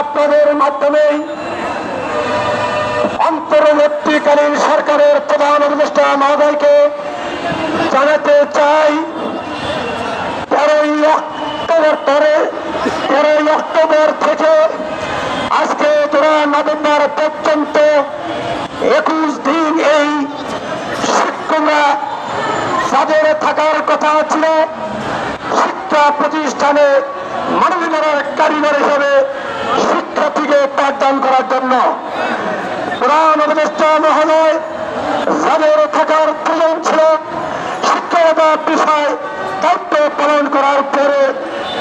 আপনাদের মাধ্যমেই অন্তর্বর্তীকালীন সরকারের প্রধান উপদেষ্টা মহোদয়কে জানাতে চাই 13ই অক্টোবর থেকে আজকে 3 নভেম্বর পর্যন্ত 21 দিন এই শিক্ষকরা যাদের থাকার কথা ছিল শিক্ষা প্রতিষ্ঠানে মানবতার কারিগর হিসেবে শিক্ষার্থীকে পাঠদান করার জন্য প্রধান উপদেষ্টা মহোদয় যাদের থাকার প্রয়োজন ছিল শিক্ষকতা পেশায় দায়িত্ব পালন করার পরে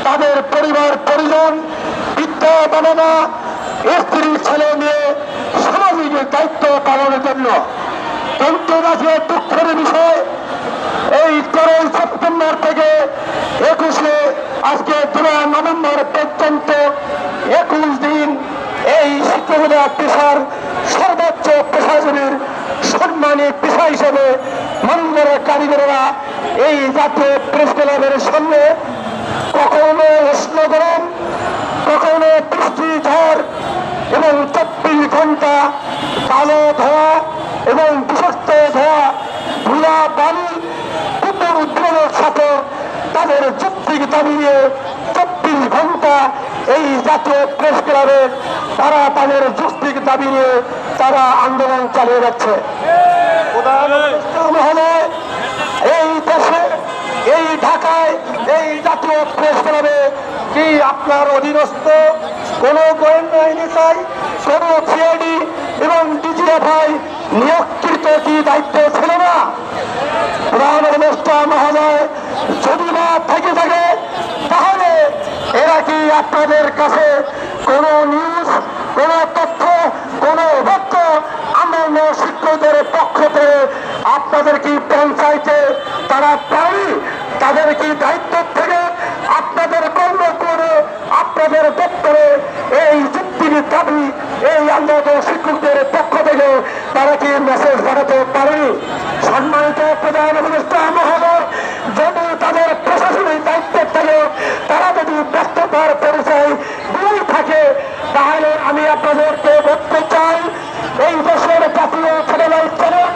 তাদের পরিবার পরিজন বিদ্যা বাবা স্ত্রী ছেলে মেয়ে সামাজিক দায়িত্ব পালনের জন্য কিন্তু আজকে দুঃখের বিষয় এই 13 সেপ্টেম্বর থেকে 21 আজকে 3 নভেম্বর পর্যন্ত 21 দিন এই শিক্ষকতা পেশার সর্বোচ্চ পেশাজীবীর সম্মানী পেশা হিসেবে মানবতার কারিগরেরা এই জাতীয় প্রেস ক্লাবের সামনে কখনো উষ্ণ গরম কখনো বৃষ্টি ঝড় এবং 24 ঘন্টা কালো ধোঁয়া এবং বিষাক্ত ধোঁয়া ধুলা বালি কুকুর উদ্যোগের সাথে তাদের যৌক্তিক দাবি নিয়ে 24 ঘন্টা এই জাতীয় প্রেস ক্লাবে তারা তাদের যৌক্তিক দাবি নিয়ে তারা আন্দোলন চালিয়ে যাচ্ছে। এই দেশে এই ঢাকায় এই জাতীয় প্রেস ক্লাবে কি আপনার অধীনস্থ কোন গোয়েন্দা এনএসআই কোন সিআইডি এবং ডিজিএফআই নিয়োগকৃত কি দায়িত্ব ছিল না? প্রধান উপদেষ্টা মহোদয় যদি না থেকে থাকে তাহলে এরা কি আপনাদের কাছে কোন নিউজ কোন তথ্য কোন তথ্য অন্যান্য শিক্ষকদের পক্ষ থেকে আপনাদের কি পঞ্চায়েতে তারা পায় তাদের কি দায়িত্ব থেকে আপনাদের কর্ম করে আপনাদের দপ্তরে এই যুক্তির দাবি এই আন্দোলন শিক্ষকদের পক্ষ থেকে তারা কি মেসেজ পাঠাতে পারেনি? সম্মানিত প্রধান উপদেষ্টা মহোদয় যদি তাদের প্রশাসনিক দায়িত্ব থাকে তারা যদি ব্যস্ততার পরিচয় দিয়ে থাকে তাহলে আমি আপনাদেরকে বলতে চাই এই দেশের জাতীয় স্যাটেলাইট চ্যানেল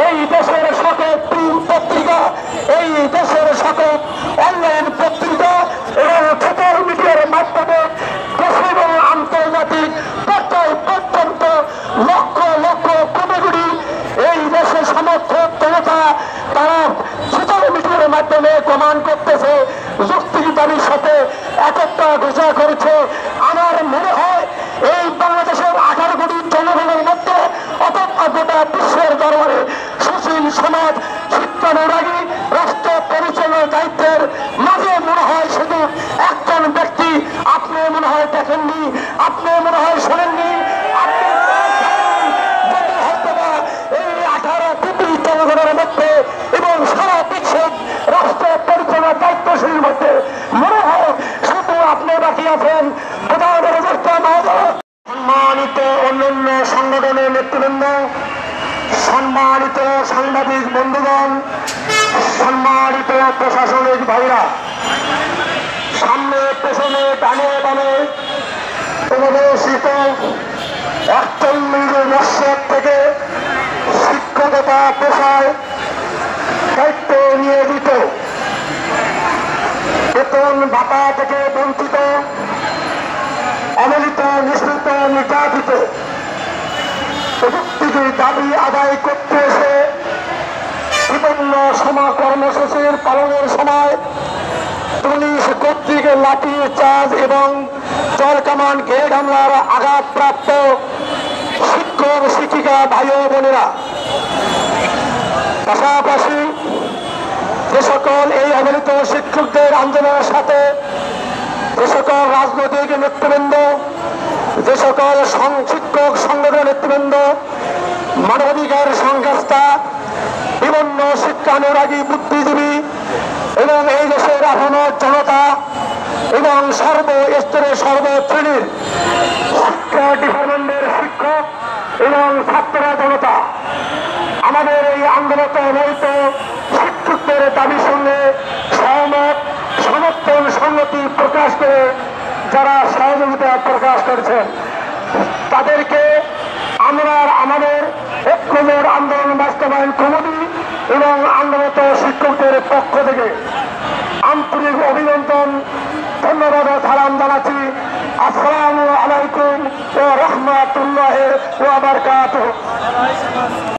এই দেশের সকল প্রিন্ট পত্রিকা এই দেশের সকল অনলাইন পত্রিকা এবং সোশ্যাল মিডিয়ার মাধ্যমে দেশে এবং আন্তর্জাতিক পর্যায় পর্যন্ত লক্ষ লক্ষ কোটি কোটি এই দেশের সমর্থক জনতা তারা সোশ্যাল মিডিয়ার মাধ্যমে প্রমাণ করতেছে যৌক্তিক দাবির সাথে একটা ঘোষণা করেছে। আমার মনে হয় এই বাংলাদেশের 18 কোটি জনগণের মধ্যে অথবা গোটা বিশ্বের দরবারে সুশীল সমাজ শিক্ষানুরাগী রাষ্ট্র পরিচালনার দায়িত্বের মাঝে মনে হয় শুধু একজন ব্যক্তি আপনি মনে হয় দেখেননি আপনি মনে হয় শোনেননি এই 18 কোটি জনগণের মধ্যে এবং সারা বিশ্বের রাষ্ট্র পরিচালনার দায়িত্বশীল মধ্যে মনে হয় শুধু আপনি বাকি আছেন। প্রধান উপদেষ্টা মহোদয় সম্মানিত অন্যান্য সংগঠনের নেতৃবৃন্দ সম্মানিত সাংবাদিক বন্ধুগণ সম্মানিত প্রশাসনিক ভাইরা সামনে পেছনে ডানে বামে প্রদর্শিত 41 বছর থেকে শিক্ষকতা পেশায় দায়িত্ব নিয়োজিত বেতন ভাতা থেকে বঞ্চিত অবহেলিত নিঃসৃত নির্যাতিত প্রযুক্তির দাবি আদায় করতে এসে বিভিন্ন কর্মসূচির পালনের সময় পুলিশ কর্তৃক লাঠি চার্জ এবং জল কামান গ্রেড হামলার আঘাতপ্রাপ্ত শিক্ষক শিক্ষিকা ভাই ও বোনেরা পাশাপাশি যে সকল এই অবহেলিত শিক্ষকদের আন্দোলনের সাথে যে সকল রাজনৈতিক নেতৃবৃন্দ যে সকল শিক্ষক সংগঠনের নেতৃবৃন্দ মানবাধিকার সংস্থা বিভিন্ন শিক্ষানুরাগী বুদ্ধিজীবী এবং এই দেশের আপামর জনতা এবং সর্বস্তরের সর্বশ্রেণীর শিক্ষা ডিপার্টমেন্টের শিক্ষক এবং ছাত্র জনতা আমাদের এই আন্দোলনরত অবহিত শিক্ষকদের দাবির সঙ্গে সহমত সমর্থন সংগতি প্রকাশ করে যারা সহযোগিতা প্রকাশ করেছেন তাদেরকে আমরা আমাদের ঐক্যজোট আন্দোলন বাস্তবায়ন কমিটি এবং আন্দোলনত শিক্ষকদের পক্ষ থেকে আন্তরিক অভিনন্দন ধন্যবাদ ও সালাম জানাচ্ছি। আসসালামু আলাইকুম ওয়া রাহমাতুল্লাহি ওয়া বারাকাতুহু।